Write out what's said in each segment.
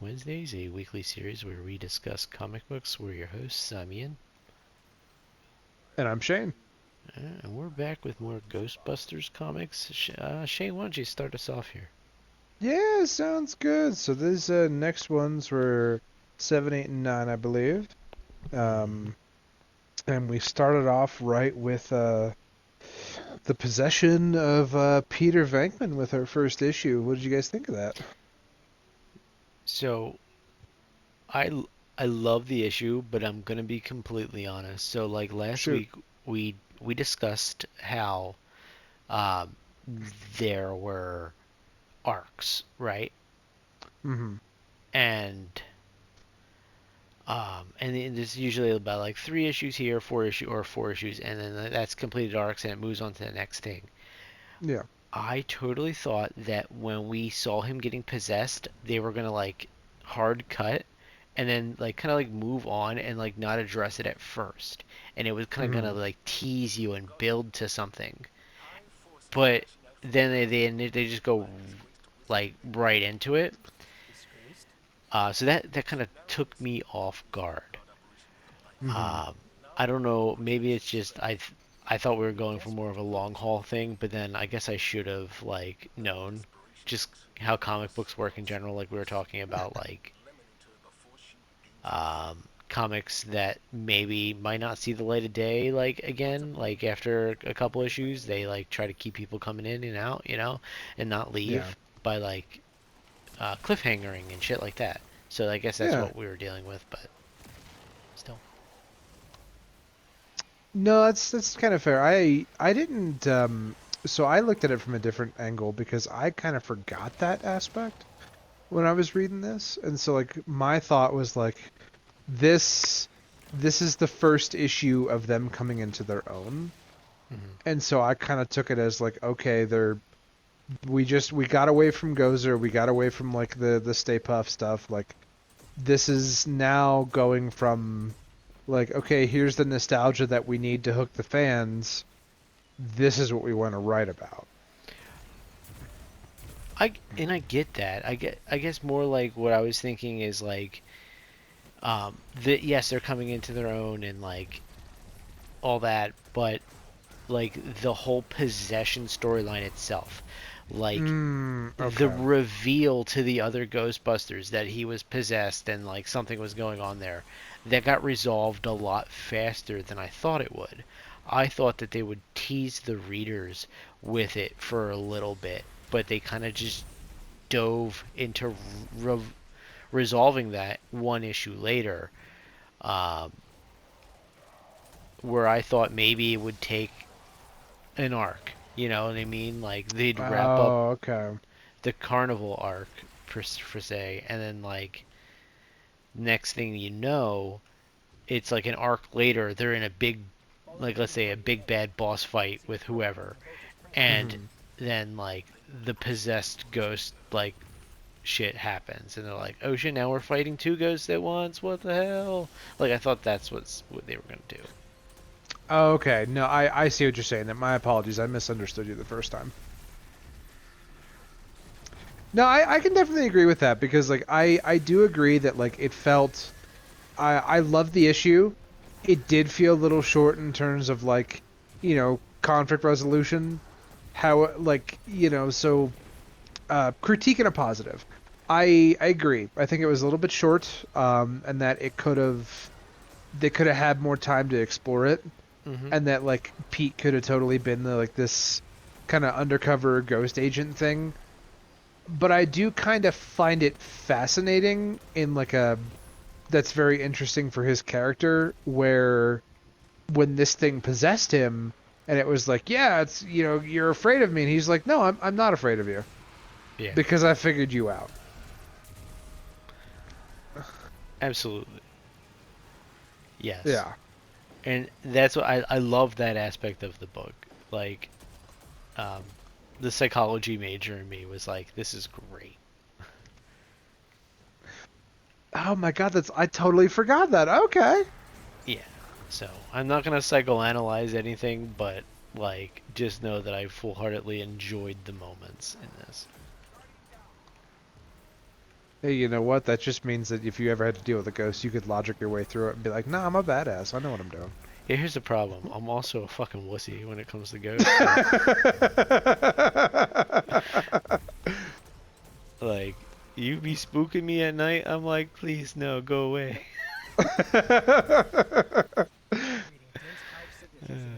Wednesdays, a weekly series where we discuss comic books. We're your hosts, I'm Ian. And I'm Shane. And we're back with more Ghostbusters comics. Shane, why don't you start us off here? Yeah, sounds good. So these next ones were 7, 8, and 9, I believe. Mm-hmm. Um, and we started off right with the possession of Peter Venkman with our first issue. What did you guys think of that? So, I, I love the issue, but I'm gonna be completely honest. So, like last Shoot. week, we discussed how um, there were arcs, right? Mm-hmm. And and it's usually about like 3 issues here, 4 issues, and then that's completed arcs, and it moves on to the next thing. Yeah. I totally thought that when we saw him getting possessed, they were gonna like hard cut and then like kind of like move on and like not address it at first, and it was kind of Mm-hmm. gonna like tease you and build to something. But then they just go like right into it. So that kind of took me off guard. Mm-hmm. Um, I don't know. Maybe it's just I thought we were going for more of a long haul thing, but then I guess I should have like known just how comic books work in general. Like we were talking about like comics that maybe might not see the light of day like again like after a couple issues they like try to keep people coming in and out, and not Yeah. leave by like cliffhangering and shit like that. So I guess that's Yeah. what we were dealing with, but still. No, that's kind of fair. I didn't so I looked at it from a different angle because I kind of forgot that aspect when I was reading this. And so like my thought was like this this is the first issue of them coming into their own. Hmm. And so I kind of took it as like okay, we got away from Gozer, we got away from like the Stay Puft stuff. Like this is now going from like okay, here's the nostalgia that we need to hook the fans. This is what we want to write about. I get that. I guess more like what I was thinking is like that yes, they're coming into their own and like all that, but like the whole possession storyline itself, like the Okay. reveal to the other Ghostbusters that he was possessed and like something was going on there, that got resolved a lot faster than I thought it would. I thought that they would tease the readers with it for a little bit, but they kind of just dove into re- resolving that one issue later, um, where I thought maybe it would take an arc. You know what I mean? Like they'd wrap up Oh, okay. the carnival arc per se, and then like next thing you know, it's like an arc later. They're in a big, like let's say a big bad boss fight with whoever, and Hmm. then like the possessed ghost like shit happens, and they're like, "Oh shit! Now we're fighting two ghosts at once. What the hell?" Like I thought that's what they were gonna do. Oh, okay. No, I see what you're saying. That my apologies. I misunderstood you the first time. No, I can definitely agree with that because like I do agree that like it felt I love the issue. It did feel a little short in terms of like conflict resolution. How like so critique and a positive. I agree. I think it was a little bit short, and that they could have had more time to explore it, Mm-hmm. and that like Pete could have totally been the like this kind of undercover ghost agent thing. But I do kind of find it fascinating in like a that's very interesting for his character where when this thing possessed him and it was like, yeah, it's you're afraid of me and he's like, no, I'm not afraid of you Yeah, because I figured you out. absolutely. Yes, Yeah. and that's what I love that aspect of the book. Like, um, the psychology major in me was like, "This is great." Oh my god, that's I totally forgot that. Okay. Yeah. So I'm not gonna psychoanalyze anything, but like, just know that I full-heartedly enjoyed the moments in this. Hey, you know what? That just means that if you ever had to deal with a ghost, you could logic your way through it and be like, "Nah, I'm a badass. I know what I'm doing." Yeah, here's the problem. I'm also a fucking wussy when it comes to ghosts. So, like, you be spooking me at night. I'm like, please, no, go away.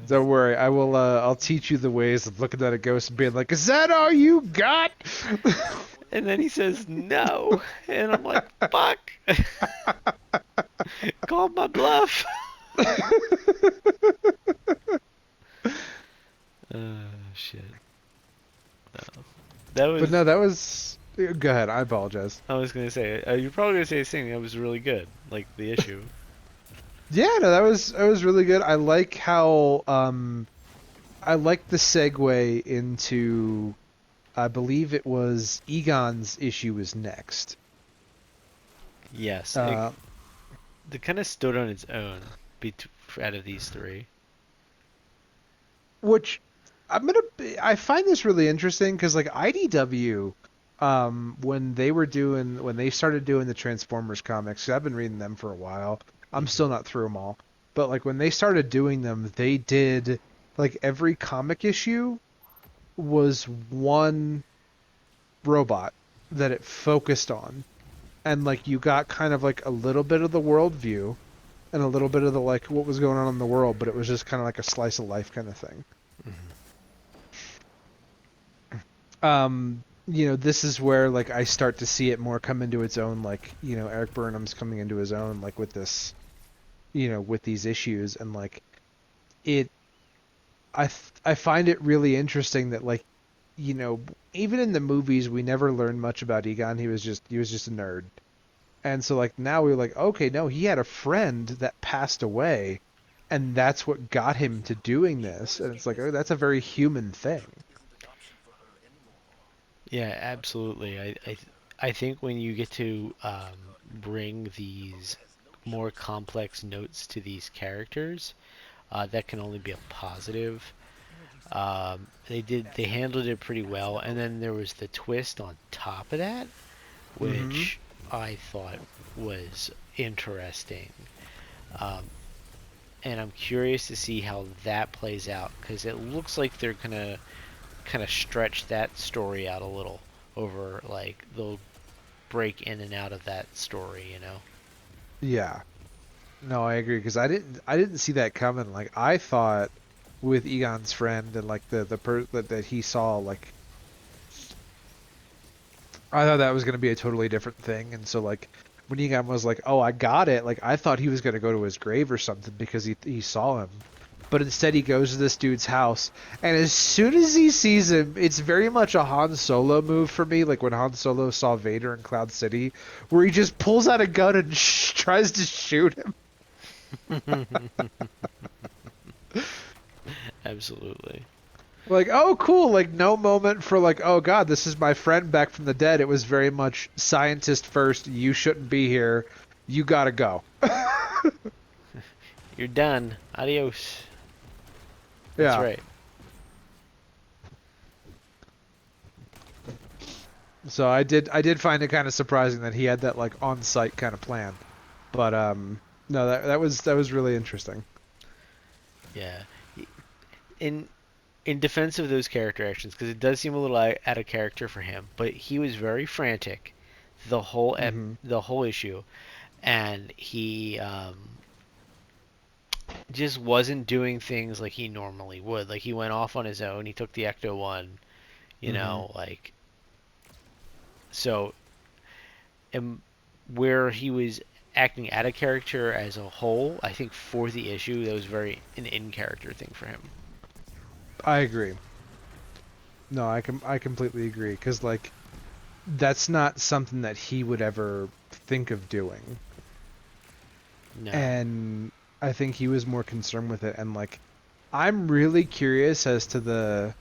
Don't worry, I will. I'll teach you the ways of looking at a ghost and being like, "Is that all you got?" And then he says no, and I'm like, fuck. Called my bluff. Shit. No. That But was. no, that was. Go ahead. I apologize. I was gonna say. You're probably gonna say the same thing. That was really good. Like the issue. Yeah, no, that was really good. I like how I like the segue into. I believe it was Egon's issue was next. Yes. Uh, It kind of stood on its own. Out of these three. which I find this really interesting because like IDW, when they started doing the Transformers comics, 'cause I've been reading them for a while. I'm Hmm. still not through them all, but like when they started doing them, they did like every comic issue was one robot that it focused on, and like you got kind of like a little bit of the world view and a little bit of the like what was going on in the world, but it was just kind of like a slice of life kind of thing. Hmm. This is where like I start to see it more come into its own, like, Eric Burnham's coming into his own, like with this, with these issues, and like it, I find it really interesting that like, you know, even in the movies we never learned much about Egon. He was just a nerd. And so like now we're like, okay, no, he had a friend that passed away, and that's what got him to doing this. And it's like, oh, that's a very human thing. Yeah, absolutely. I think when you get to bring these more complex notes to these characters, that can only be a positive. They handled it pretty well, and then there was the twist on top of that, Mm-hmm. which I thought was interesting. Um, and I'm curious to see how that plays out because it looks like they're gonna kind of stretch that story out a little over, like they'll break in and out of that story, you know. Yeah. No, I agree because I didn't see that coming. Like I thought with Egon's friend and like that he saw, like I thought that was going to be a totally different thing. And so like when Egon was like, "Oh, I got it," like I thought he was going to go to his grave or something because he saw him. But instead he goes to this dude's house, and as soon as he sees him, it's very much a Han Solo move for me, like when Han Solo saw Vader in Cloud City, where he just pulls out a gun and tries to shoot him. Absolutely. Like, oh, cool. Like, no moment for, like, oh, God, this is my friend back from the dead. It was very much scientist first. You shouldn't be here. You gotta go. You're done. Adios. That's Yeah. right. So I did find it kind of surprising that he had that, like, on-site kind of plan. But, no, that was really interesting. Yeah. In in defense of those character actions, because it does seem a little out of character for him, but he was very frantic Hmm. the whole issue, and he just wasn't doing things like he normally would. Like he went off on his own. He took the Ecto one, you Hmm. know, like so. And where he was acting out of character as a whole, I think for the issue that was very an in character thing for him. I agree. No, I completely agree. Because, like, that's not something that he would ever think of doing. No. And I think he was more concerned with it. And like, I'm really curious as to the,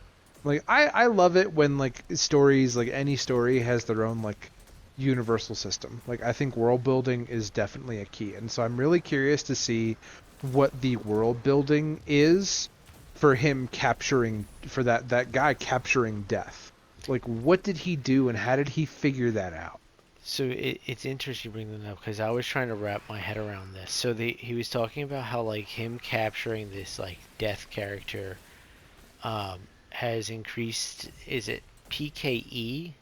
like, I love it when like stories, like any story has their own like universal system. Like I think world building is definitely a key, and so I'm really curious to see what the world building is for him capturing, for that guy capturing death. Like what did he do and how did he figure that out? So it's interesting you bring that up because I was trying to wrap my head around this. So he was talking about how like him capturing this like death character has increased. Is it PKE?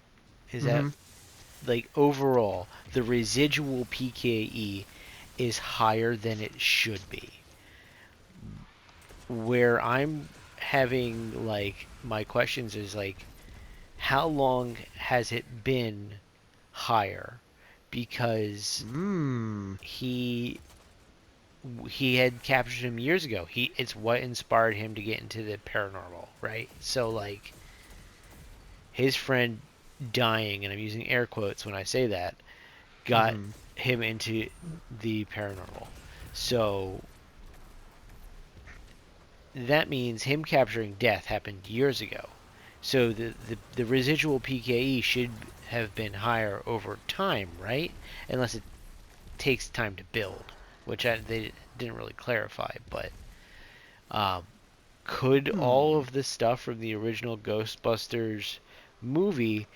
Is that Mm-hmm. like overall the residual PKE is higher than it should be? Where I'm having like my questions is like how long has it been higher? Because Mm. he he had captured him years ago. It's what inspired him to get into the paranormal, right? So like his friend dying, and I'm using air quotes when I say that, got Mm-hmm. him into the paranormal. So that means him capturing death happened years ago. So the residual PKE should have been higher over time, right? Unless it takes time to build, which they didn't really clarify. But um, could all Hmm. of the stuff from the original Ghostbusters movie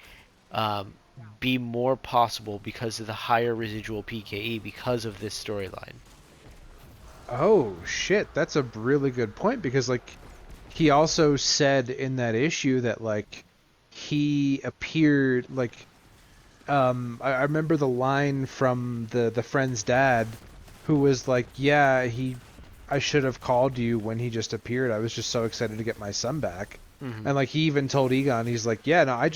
um, be more possible because of the higher residual PKE because of this storyline? Oh shit, that's a really good point because like he also said in that issue that like he appeared like I remember the line from the friend's dad who was like, "Yeah, he I should have called you when he just appeared. I was just so excited to get my son back." Mm-hmm. And like he even told Egon, he's like, "Yeah, no, I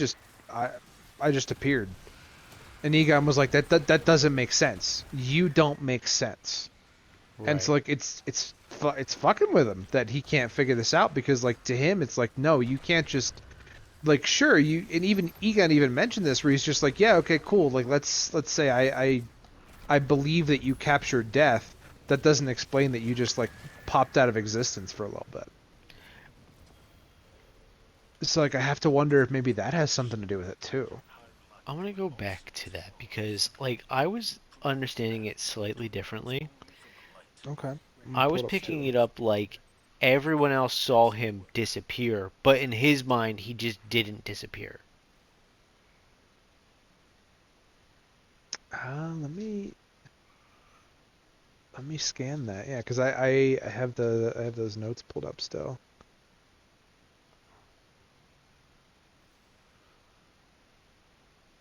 I just appeared." And Egon was like, "That doesn't make sense. You don't make sense." And so Right. like it's fucking with him that he can't figure this out because like to him it's like, no, you can't just like sure you, and even Egon even mentioned this where he's just like, yeah, okay, cool, like let's say I believe that you captured death. That doesn't explain that you just like popped out of existence for a little bit. So like I have to wonder if maybe that has something to do with it too. I want to go back to that because, like, I was understanding it slightly differently. Okay, I'm gonna I pull was it up picking too. it up like everyone else saw him disappear, but in his mind, he just didn't disappear. Let me scan that. Yeah, because I have I have those notes pulled up still.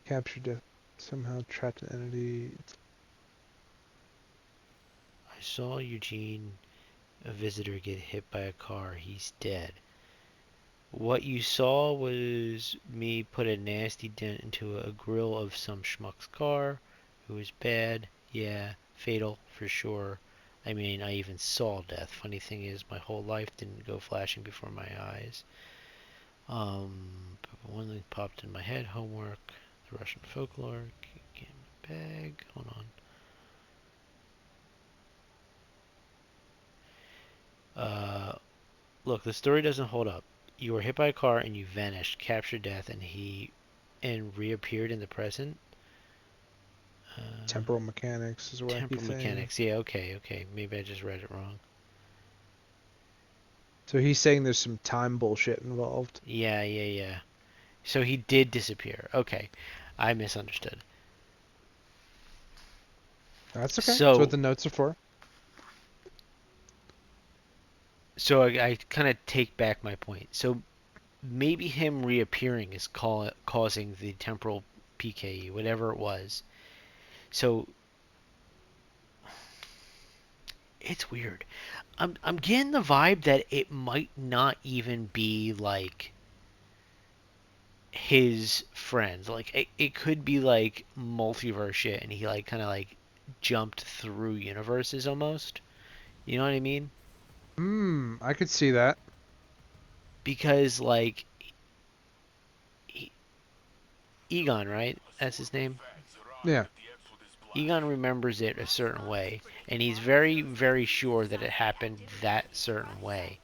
Captured death somehow trapped an entity. I saw Eugene, a visitor, get hit by a car. He's dead. What you saw was me put a nasty dent into a grill of some schmuck's car. It was bad. Yeah, fatal for sure. I mean, I even saw death. Funny thing is, my whole life didn't go flashing before my eyes. One thing popped in my head. Homework. The Russian folklore. Get in my bag. Hold on. Look, the story doesn't hold up. You were hit by a car and you vanished, captured death, and reappeared in the present. Uh, Temporal mechanics is a wacky Temporal thing. mechanics. Yeah, okay, okay. Maybe I just read it wrong. So he's saying there's some time bullshit involved. Yeah, yeah, yeah. So he did disappear. Okay, I misunderstood. That's okay. That's what So, the notes are for. so I kind of take back my point. So maybe him reappearing is causing the temporal PKE, whatever it was. So it's weird. I'm getting the vibe that it might not even be like his friends. Like it could be like multiverse shit, and he like kind of like jumped through universes almost. You know what I mean? I could see that. Because like Egon, right? That's his name. Yeah. Egon remembers it a certain way, and he's very, very sure that it happened that certain way.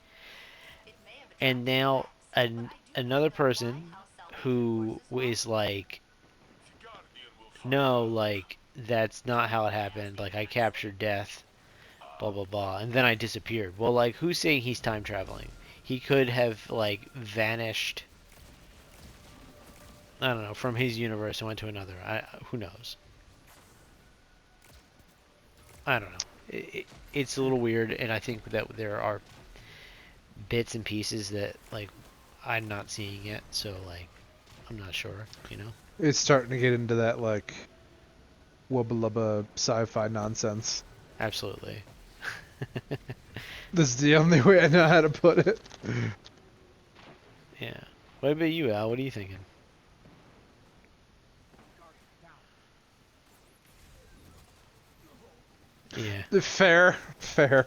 And now another person who is like, no, like that's not how it happened. Like I captured death, blah blah blah, and then I disappeared. Well, like who's saying he's time traveling? He could have like vanished I don't know, from his universe and went to another. Who knows? I don't know. It's a little weird, and I think that there are bits and pieces that like I'm not seeing yet. So like I'm not sure. You know? It's starting to get into that like wubba lubba sci-fi nonsense. Absolutely. This is the only way I know how to put it. Yeah. What about you, Al? What are you thinking? Yeah. Fair, fair.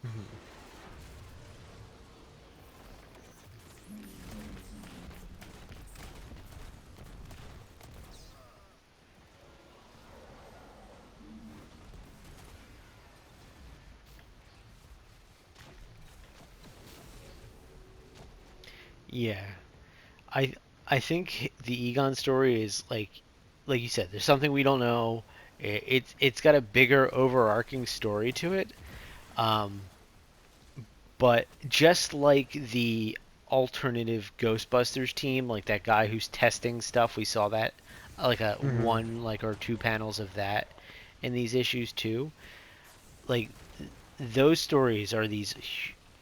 Mhm. Yeah. I I think the Egon story is like you said, there's something we don't know. It's got a bigger overarching story to it. Um, but just like the alternative Ghostbusters team, like that guy who's testing stuff, we saw that like a Hmm. one like or two panels of that in these issues too. Like those stories are these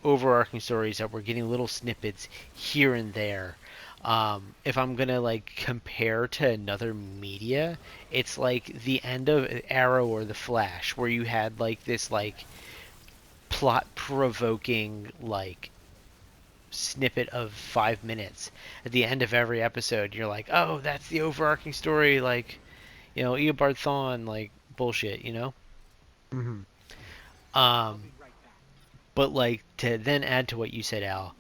overarching stories that we're getting little snippets here and there. If I'm gonna like compare to another media, it's like the end of Arrow or the Flash, where you had like this like plot provoking like snippet of 5 minutes at the end of every episode. You're like, oh, that's the overarching story, like Eobard Thawne, like bullshit, you know. Hmm. Um, but like to then add to what you said, Al,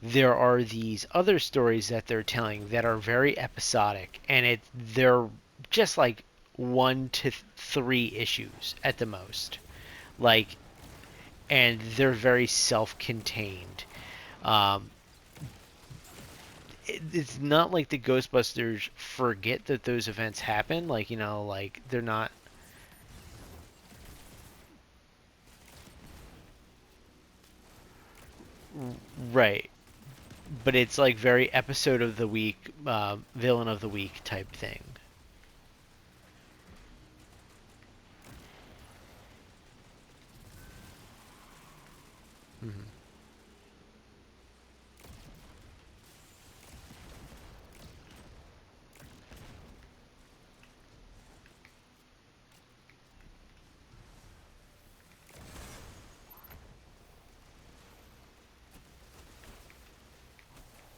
there are these other stories that they're telling that are very episodic, and they're just like 1 to 3 issues at the most, like, and they're very self-contained. Um, it's not like the Ghostbusters forget that those events happen, like like they're not right, but it's like very episode of the week, villain of the week type thing. Hmm.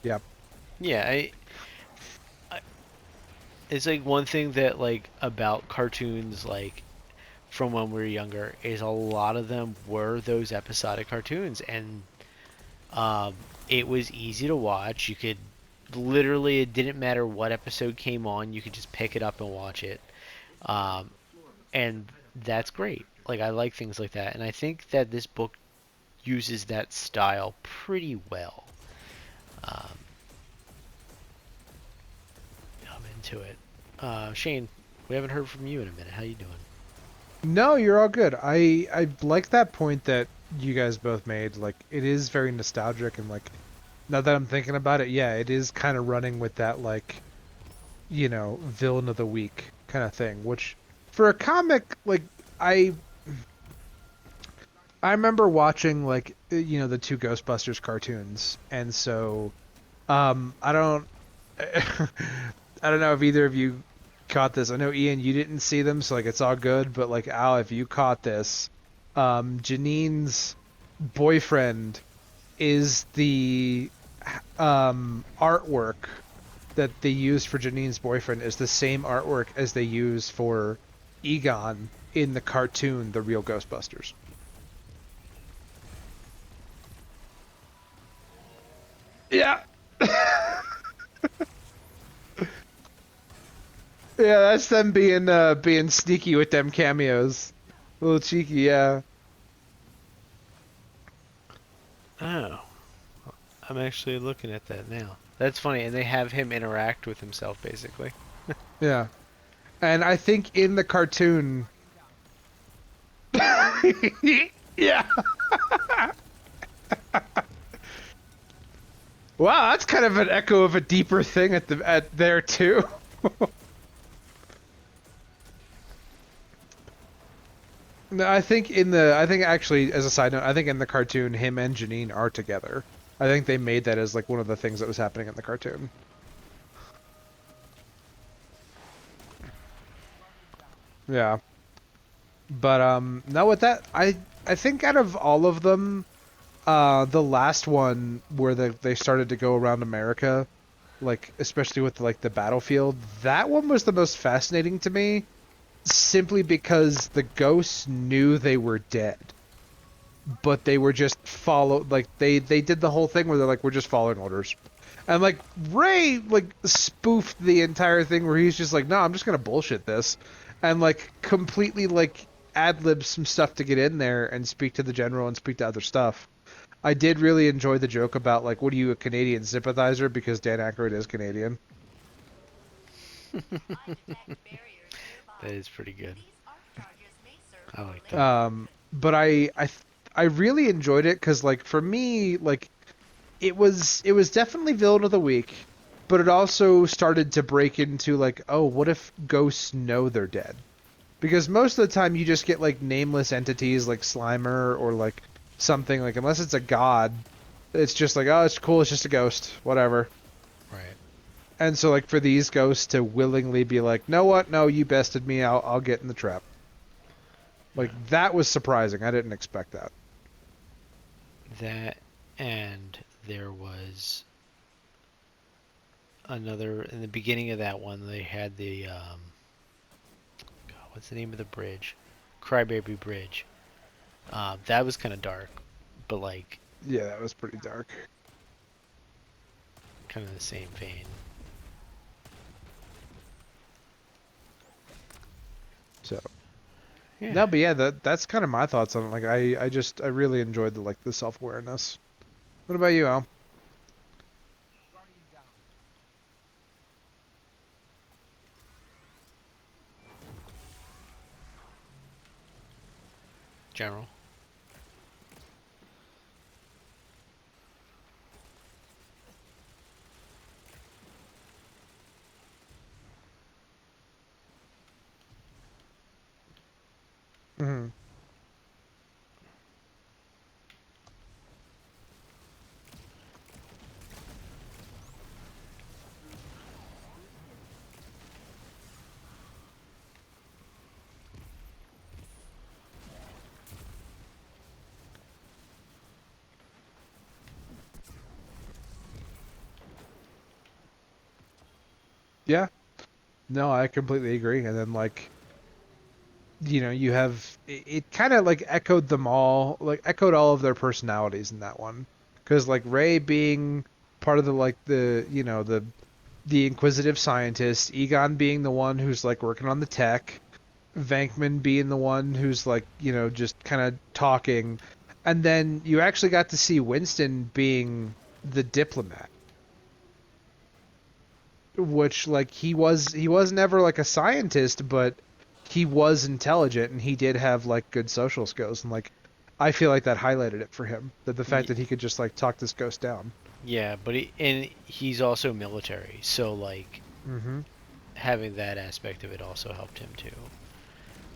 Yep. Yeah, I it's like one thing that like about cartoons like from when we were younger is a lot of them were those episodic cartoons, and it was easy to watch. You could literally, it didn't matter what episode came on, you could just pick it up and watch it, um, and that's great. Like I like things like that, and I think that this book uses that style pretty well. Um, I'm into it. Shane, we haven't heard from you in a minute. How you doing? No, you're all good. I like that point that you guys both made. Like it is very nostalgic and like now that I'm thinking about it, yeah, it is kind of running with that like, villain of the week kind of thing, which for a comic like I I remember watching like the two Ghostbusters cartoons. And so I don't I don't know if either of you caught this. I know Ian, you didn't see them, so like it's all good. But like Al, if you caught this, Janine's boyfriend is the artwork that they used for Janine's boyfriend is the same artwork as they use for Egon in the cartoon, The Real Ghostbusters. Yeah, yeah, that's them being sneaky with them cameos. A little cheeky, yeah. Oh, I'm actually looking at that now. That's funny, and they have him interact with himself basically. Yeah. And I think in the cartoon, yeah. Wow, that's kind of an echo of a deeper thing at there too. No, I think actually as a side note, I think in the cartoon him and Janine are together. I think they made that as like one of the things that was happening in the cartoon. Yeah. But no, with that, I think out of all of them, the last one where they started to go around America, like especially with like the battlefield, that one was the most fascinating to me, simply because the ghosts knew they were dead, but they were just they did the whole thing where they're like, we're just following orders. And like Ray like spoofed the entire thing where he's just like, no, I'm just gonna bullshit this, and like completely like ad lib some stuff to get in there and speak to the general and speak to other stuff. I did really enjoy the joke about like, what are you, a Canadian sympathizer, because Dan Aykroyd is Canadian. That is pretty good. I like that. But I really enjoyed it because like for me like it was definitely villain of the week, but it also started to break into like, oh, what if ghosts know they're dead? Because most of the time you just get like nameless entities like Slimer or like something, like unless it's a god, it's just like, oh, it's cool, it's just a ghost, whatever. Right. And so like for these ghosts to willingly be like, know what? No, you bested me. I'll get in the trap. Yeah. Like that was surprising. I didn't expect that. That, and there was another in the beginning of that one. They had the God, what's the name of the bridge? Crybaby Bridge. That was kind of dark, but like Yeah, that was pretty dark. kind of the same vein. So Yeah. no, but yeah, that's kind of my thoughts on it. Like I really enjoyed the like the self awareness. What about you, Al? General. Hmm. Yeah, no, I completely agree. And then like, you know, you have it kind of like echoed them all, like echoed all of their personalities in that one. Because like Ray being part of the like the you know the inquisitive scientist, Egon being the one who's like working on the tech, Vankman being the one who's like, you know, just kind of talking, and then you actually got to see Winston being the diplomat, which like he was never like a scientist, but he was intelligent and he did have like good social skills, and like I feel like that highlighted it for him, that the fact Y- that he could just like talk this ghost down. yeah, but he's also military, so like Mm-hmm. having that aspect of it also helped him too.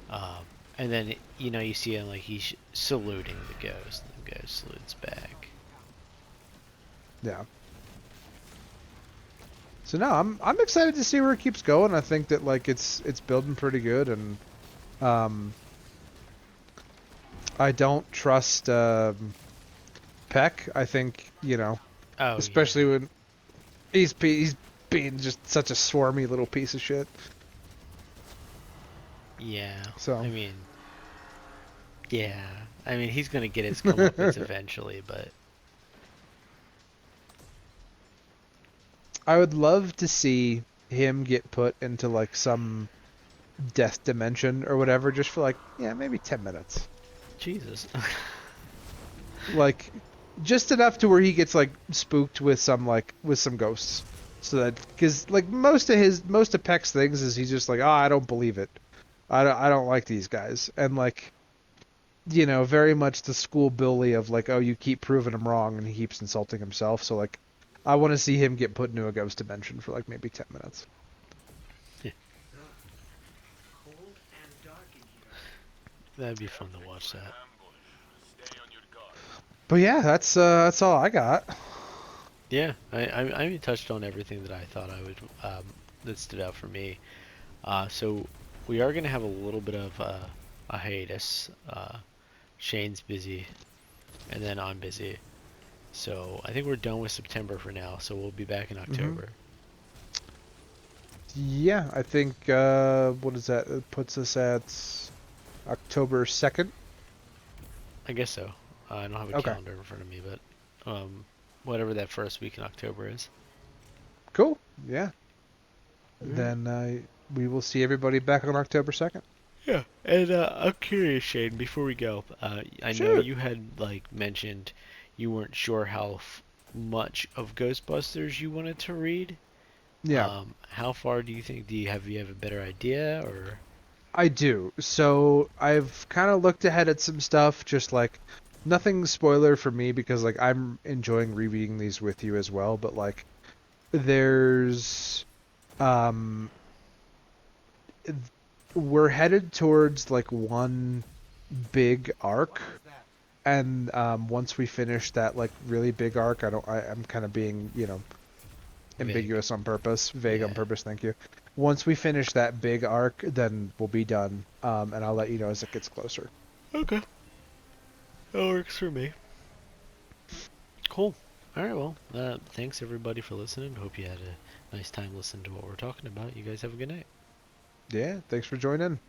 Um, and then you see him like he's saluting the ghost, and the ghost salutes back. Yeah. So no, I'm excited to see where it keeps going. I think that like it's building pretty good, and um, I don't trust Peck. I think, you know, Oh yeah, especially when he's being just such a swarmy little piece of shit. yeah. I So mean, yeah. I mean, he's gonna get his comeuppance eventually, but I would love to see him get put into like some death dimension or whatever, just for like, yeah, maybe 10 minutes. Jesus. Like just enough to where he gets like spooked with some ghosts. So that because like most of Peck's things is he's just like, oh, I don't believe it. I don't like these guys, and like very much the school bully of like, oh, you keep proving him wrong, and he keeps insulting himself. So like, I want to see him get put into a ghost dimension for like maybe 10 minutes. That'd be fun to watch that. But yeah, that's all I got. Yeah, I touched on everything that I thought I would that stood out for me. So we are gonna have a little bit of a hiatus. Shane's busy, and then I'm busy. So I think we're done with September for now. So we'll be back in hmm October. Yeah, I think what is that? It puts us at October 2nd. I guess so. I don't have a Okay, calendar in front of me, but whatever that first week in October is. cool. Yeah, All right. then we will see everybody back on October 2nd. Yeah, and I'm curious, Shane. Before we go, I know Shoot. you had like mentioned you weren't sure how much of Ghostbusters you wanted to read. Yeah, How far do you think? Do you have a better idea or? I do. So I've kind of looked ahead at some stuff, just like nothing spoiler for me because like I'm enjoying rereading these with you as well. But like there's um we're headed towards like one big arc, and once we finish that like really big arc, I'm kind of being Vague. ambiguous on purpose, vague on Yeah. purpose. Thank you. Once we finish that big arc, then we'll be done, and I'll let you know as it gets closer. Okay. That works for me. Cool. All right. Well, thanks everybody for listening. Hope you had a nice time listening to what we're talking about. You guys have a good night. Yeah, thanks for joining.